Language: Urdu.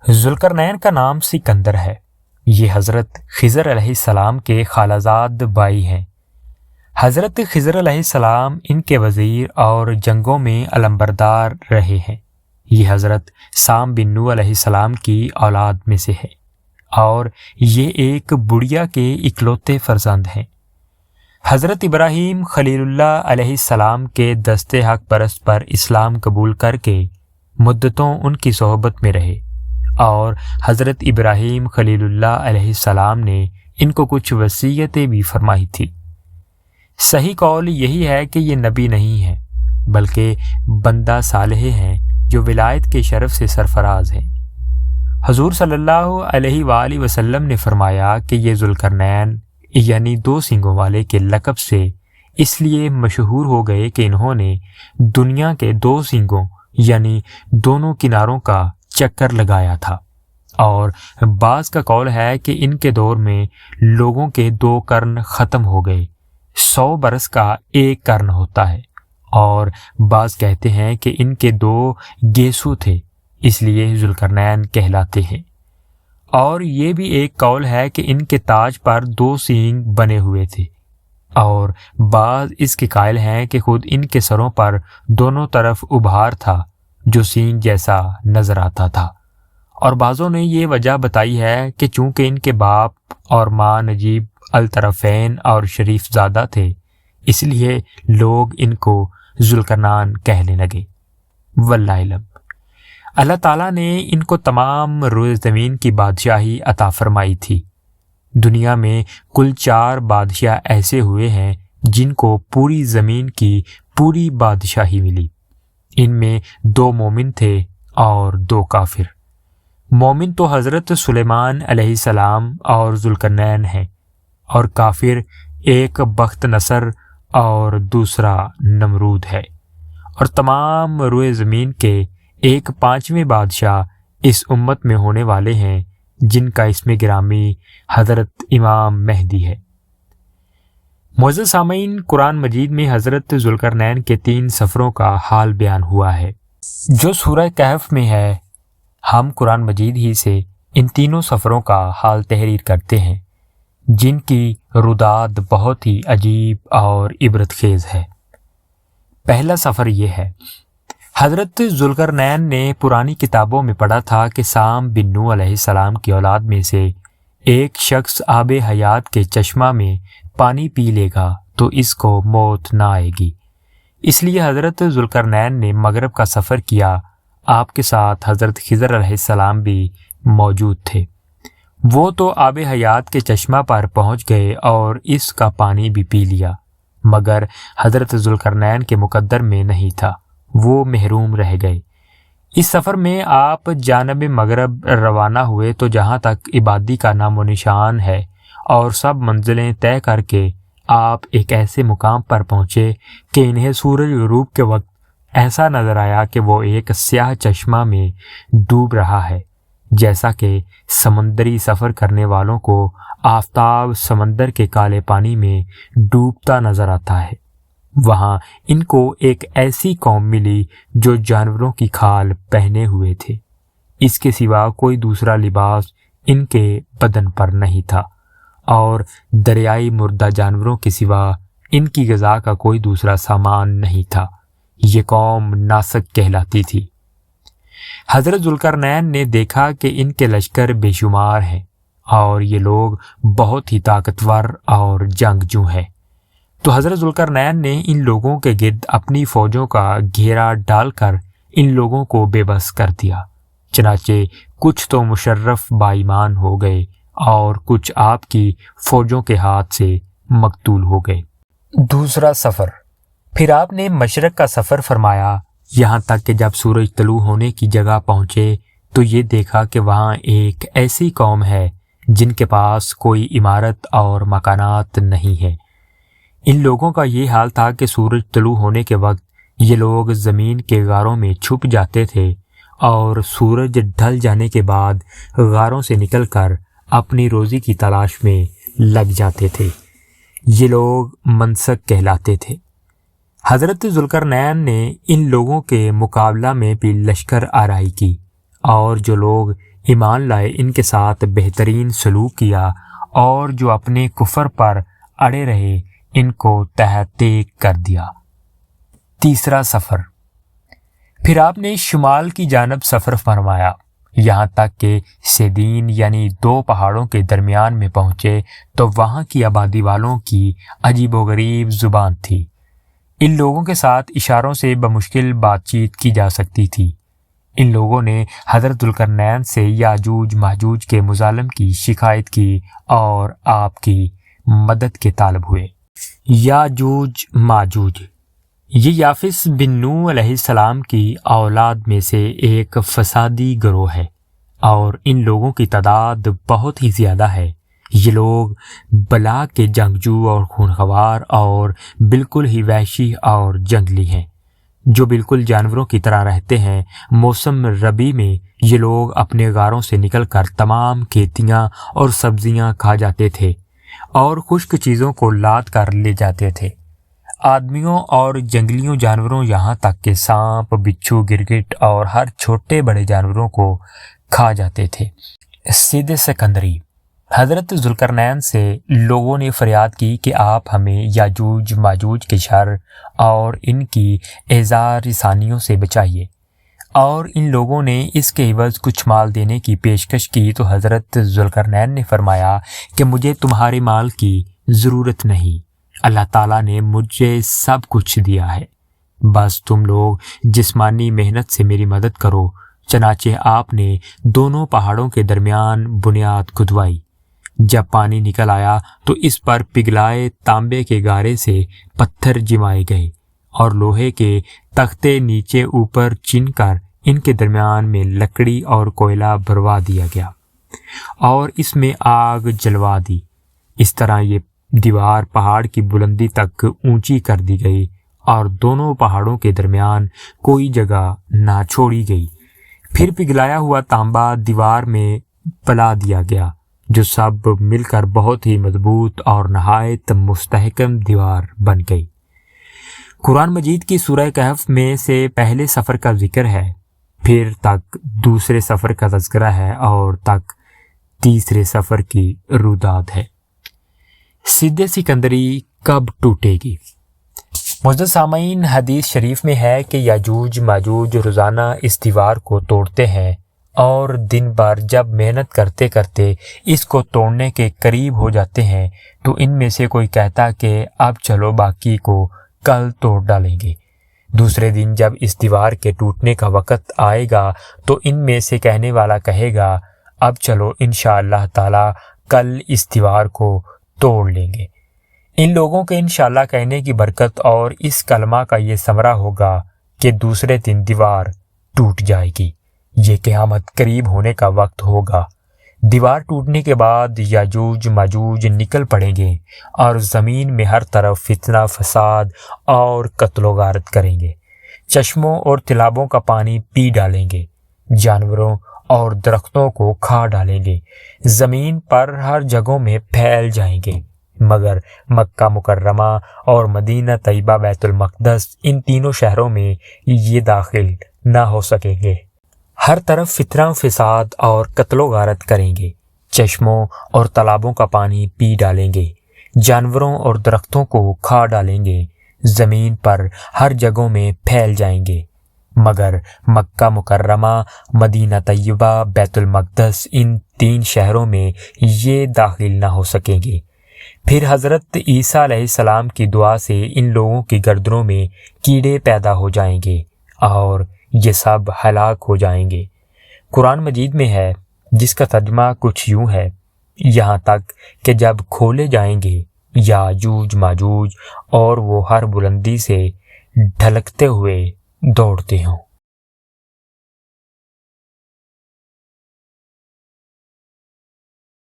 ذوالقرنین کا نام سکندر ہے۔ یہ حضرت خضر علیہ السلام کے خالازاد بھائی ہیں۔ حضرت خضر علیہ السلام ان کے وزیر اور جنگوں میں علمبردار رہے ہیں۔ یہ حضرت سام بن نوح علیہ السلام کی اولاد میں سے ہے اور یہ ایک بڑھیا کے اکلوتے فرزند ہیں۔ حضرت ابراہیم خلیل اللہ علیہ السلام کے دست حق پرست پر اسلام قبول کر کے مدتوں ان کی صحبت میں رہے اور حضرت ابراہیم خلیل اللہ علیہ السلام نے ان کو کچھ وصیتیں بھی فرمائی تھی۔ صحیح قول یہی ہے کہ یہ نبی نہیں ہے بلکہ بندہ صالح ہیں جو ولایت کے شرف سے سرفراز ہیں۔ حضور صلی اللہ علیہ وآلہ وسلم نے فرمایا کہ یہ ذوالقرنین یعنی 2 سینگوں والے کے لقب سے اس لیے مشہور ہو گئے کہ انہوں نے دنیا کے 2 سینگوں یعنی دونوں کناروں کا چکر لگایا تھا، اور بعض کا قول ہے کہ ان کے دور میں لوگوں کے 2 قرن ختم ہو گئے، 100 برس کا 1 قرن ہوتا ہے، اور بعض کہتے ہیں کہ ان کے 2 گیسو تھے اس لیے ذوالقرنین کہلاتے ہیں، اور یہ بھی ایک قول ہے کہ ان کے تاج پر 2 سینگ بنے ہوئے تھے، اور بعض اس کے قائل ہیں کہ خود ان کے سروں پر دونوں طرف ابھار تھا جو سینگ جیسا نظر آتا تھا، اور بعضوں نے یہ وجہ بتائی ہے کہ چونکہ ان کے باپ اور ماں نجیب الطرفین اور شریف زادہ تھے اس لیے لوگ ان کو ذوالقرنین کہنے لگے۔ واللہ علم۔ اللہ تعالیٰ نے ان کو تمام روئے زمین کی بادشاہی عطا فرمائی تھی۔ دنیا میں کل 4 بادشاہ ایسے ہوئے ہیں جن کو پوری زمین کی پوری بادشاہی ملی۔ ان میں 2 مومن تھے اور 2 کافر۔ مومن تو حضرت سلیمان علیہ السلام اور ذوالقرنین ہیں، اور کافر ایک بخت نصر اور دوسرا نمرود ہے، اور تمام روئے زمین کے 1/5 بادشاہ اس امت میں ہونے والے ہیں جن کا اسم گرامی حضرت امام مہدی ہے۔ معزز سامعین، قرآن مجید میں حضرت ذوالقرنین کے 3 سفروں کا حال بیان ہوا ہے جو سورہ کہف میں ہے۔ ہم قرآن مجید ہی سے ان تینوں سفروں کا حال تحریر کرتے ہیں جن کی رداد بہت ہی عجیب اور عبرت خیز ہے۔ پہلا سفر یہ ہے، حضرت ذوالقرنین نے پرانی کتابوں میں پڑھا تھا کہ سام بن نوح علیہ السلام کی اولاد میں سے ایک شخص آب حیات کے چشمہ میں پانی پی لے گا تو اس کو موت نہ آئے گی، اس لیے حضرت ذوالقرنین نے مغرب کا سفر کیا۔ آپ کے ساتھ حضرت خضر علیہ السلام بھی موجود تھے۔ وہ تو آب حیات کے چشمہ پر پہنچ گئے اور اس کا پانی بھی پی لیا، مگر حضرت ذوالقرنین کے مقدر میں نہیں تھا، وہ محروم رہ گئے۔ اس سفر میں آپ جانب مغرب روانہ ہوئے تو جہاں تک عبادی کا نام و نشان ہے اور سب منزلیں طے کر کے آپ ایک ایسے مقام پر پہنچے کہ انہیں سورج غروب کے وقت ایسا نظر آیا کہ وہ ایک سیاہ چشمہ میں ڈوب رہا ہے، جیسا کہ سمندری سفر کرنے والوں کو آفتاب سمندر کے کالے پانی میں ڈوبتا نظر آتا ہے۔ وہاں ان کو ایک ایسی قوم ملی جو جانوروں کی کھال پہنے ہوئے تھے، اس کے سوا کوئی دوسرا لباس ان کے بدن پر نہیں تھا، اور دریائی مردہ جانوروں کے سوا ان کی غذا کا کوئی دوسرا سامان نہیں تھا۔ یہ قوم ناسک کہلاتی تھی۔ حضرت ذوالقرنین نے دیکھا کہ ان کے لشکر بے شمار ہیں اور یہ لوگ بہت ہی طاقتور اور جنگجو ہیں، تو حضرت ذوالقرنین نے ان لوگوں کے گرد اپنی فوجوں کا گھیرا ڈال کر ان لوگوں کو بے بس کر دیا۔ چنانچہ کچھ تو مشرف بائیمان ہو گئے اور کچھ آپ کی فوجوں کے ہاتھ سے مقتول ہو گئے۔ دوسرا سفر، پھر آپ نے مشرق کا سفر فرمایا، یہاں تک کہ جب سورج طلوع ہونے کی جگہ پہنچے تو یہ دیکھا کہ وہاں ایک ایسی قوم ہے جن کے پاس کوئی عمارت اور مکانات نہیں ہے۔ ان لوگوں کا یہ حال تھا کہ سورج طلوع ہونے کے وقت یہ لوگ زمین کے غاروں میں چھپ جاتے تھے اور سورج ڈھل جانے کے بعد غاروں سے نکل کر اپنی روزی کی تلاش میں لگ جاتے تھے۔ یہ لوگ منسک کہلاتے تھے۔ حضرت ذوالقرنین نے ان لوگوں کے مقابلہ میں بھی لشکر آرائی کی، اور جو لوگ ایمان لائے ان کے ساتھ بہترین سلوک کیا، اور جو اپنے کفر پر اڑے رہے ان کو تحت کر دیا۔ تیسرا سفر۔ پھر آپ نے شمال کی جانب سفر فرمایا، یہاں تک کہ سیدین یعنی 2 پہاڑوں کے درمیان میں پہنچے تو وہاں کی آبادی والوں کی عجیب و غریب زبان تھی۔ ان لوگوں کے ساتھ اشاروں سے بمشکل بات چیت کی جا سکتی تھی۔ ان لوگوں نے حضرت ذوالقرنین سے یاجوج ماجوج کے مظالم کی شکایت کی اور آپ کی مدد کے طالب ہوئے۔ یاجوج ماجوج یہ یافس بن نوح علیہ السلام کی اولاد میں سے ایک فسادی گروہ ہے، اور ان لوگوں کی تعداد بہت ہی زیادہ ہے۔ یہ لوگ بلا کے جنگجو اور خونخوار اور بالکل ہی وحشی اور جنگلی ہیں، جو بالکل جانوروں کی طرح رہتے ہیں۔ موسم ربیع میں یہ لوگ اپنے غاروں سے نکل کر تمام کھیتیاں اور سبزیاں کھا جاتے تھے اور خشک چیزوں کو لاد کر لے جاتے تھے۔ آدمیوں اور جنگلیوں جانوروں یہاں تک کہ سانپ، بچھو، گرگٹ اور ہر چھوٹے بڑے جانوروں کو کھا جاتے تھے۔ سید سکندری حضرت ذوالقرنین سے لوگوں نے فریاد کی کہ آپ ہمیں یاجوج ماجوج کے شر اور ان کی ایذا رسانیوں سے بچائیے، اور ان لوگوں نے اس کے عوض کچھ مال دینے کی پیشکش کی تو حضرت ذوالقرنین نے فرمایا کہ مجھے تمہارے مال کی ضرورت نہیں، اللہ تعالیٰ نے مجھے سب کچھ دیا ہے، بس تم لوگ جسمانی محنت سے میری مدد کرو۔ چنانچہ آپ نے دونوں پہاڑوں کے درمیان بنیاد کھدوائی۔ جب پانی نکل آیا تو اس پر پگھلائے تانبے کے گارے سے پتھر جمائے گئے اور لوہے کے تختے نیچے اوپر چن کر ان کے درمیان میں لکڑی اور کوئلہ بھروا دیا گیا اور اس میں آگ جلوا دی۔ اس طرح یہ دیوار پہاڑ کی بلندی تک اونچی کر دی گئی اور دونوں پہاڑوں کے درمیان کوئی جگہ نہ چھوڑی گئی۔ پھر پگھلایا ہوا تانبا دیوار میں پلا دیا گیا، جو سب مل کر بہت ہی مضبوط اور نہایت مستحکم دیوار بن گئی۔ قرآن مجید کی سورہ کہف میں سے پہلے سفر کا ذکر ہے، پھر تک دوسرے سفر کا تذکرہ ہے اور تک تیسرے سفر کی روداد ہے۔ سد سکندری کب ٹوٹے گی؟ معزز سامعین، حدیث شریف میں ہے کہ یاجوج ماجوج روزانہ اس دیوار کو توڑتے ہیں، اور دن بھر جب محنت کرتے کرتے اس کو توڑنے کے قریب ہو جاتے ہیں تو ان میں سے کوئی کہتا کہ اب چلو باقی کو کل توڑ ڈالیں گے۔ دوسرے دن جب اس دیوار کے ٹوٹنے کا وقت آئے گا تو ان میں سے کہنے والا کہے گا اب چلو انشاءاللہ تعالی کل اس دیوار کو توڑ لیں گے۔ ان لوگوں کے انشاءاللہ کہنے کی برکت اور اس کلمہ کا یہ ثمرہ ہوگا کہ دوسرے دن دیوار ٹوٹ جائے گی۔ یہ قیامت قریب ہونے کا وقت ہوگا۔ دیوار ٹوٹنے کے بعد یاجوج ماجوج نکل پڑیں گے اور زمین میں ہر طرف فتنہ فساد اور قتل و غارت کریں گے۔ چشموں اور تالابوں کا پانی پی ڈالیں گے، جانوروں اور درختوں کو کھا ڈالیں گے، زمین پر ہر جگہوں میں پھیل جائیں گے، مگر مکہ مکرمہ اور مدینہ طیبہ بیت المقدس ان تینوں شہروں میں یہ داخل نہ ہو سکیں گے۔ ہر طرف فتنہ فساد اور قتل و غارت کریں گے، چشموں اور تالابوں کا پانی پی ڈالیں گے، جانوروں اور درختوں کو کھا ڈالیں گے، زمین پر ہر جگہوں میں پھیل جائیں گے، مگر مکہ مکرمہ، مدینہ طیبہ، بیت المقدس ان 3 شہروں میں یہ داخل نہ ہو سکیں گے۔ پھر حضرت عیسیٰ علیہ السلام کی دعا سے ان لوگوں کی گردنوں میں کیڑے پیدا ہو جائیں گے اور یہ سب ہلاک ہو جائیں گے۔ قرآن مجید میں ہے، جس کا ترجمہ کچھ یوں ہے، یہاں تک کہ جب کھولے جائیں گے یاجوج ماجوج اور وہ ہر بلندی سے ڈھلکتے ہوئے دوڑتے ہوں۔